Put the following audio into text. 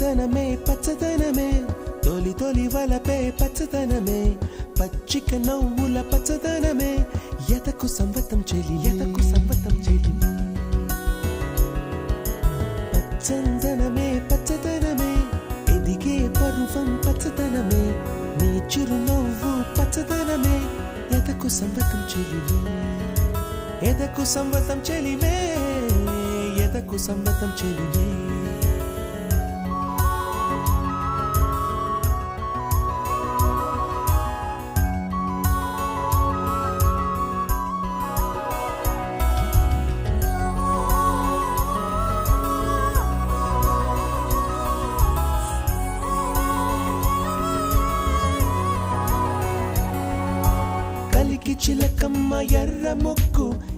పచ్చదనమే పచ్చదనమే తొలి తొలి వలపే పచ్చదనమే పచ్చిక నవ్వుల పచ్చదనమే ఎదకు సంవతం చెలి పచ్చదనమే పచ్చదనమే ఎదిగే పరువం పచ్చదనమే నీ చిరునవ్వు పచ్చదనమే ఎదకు సంవతం చెలివే ఎదకు సంవతం చెలివే ఎదకు సంవతం చెలివే చిలకమ్మ ఎర్ర ముక్కు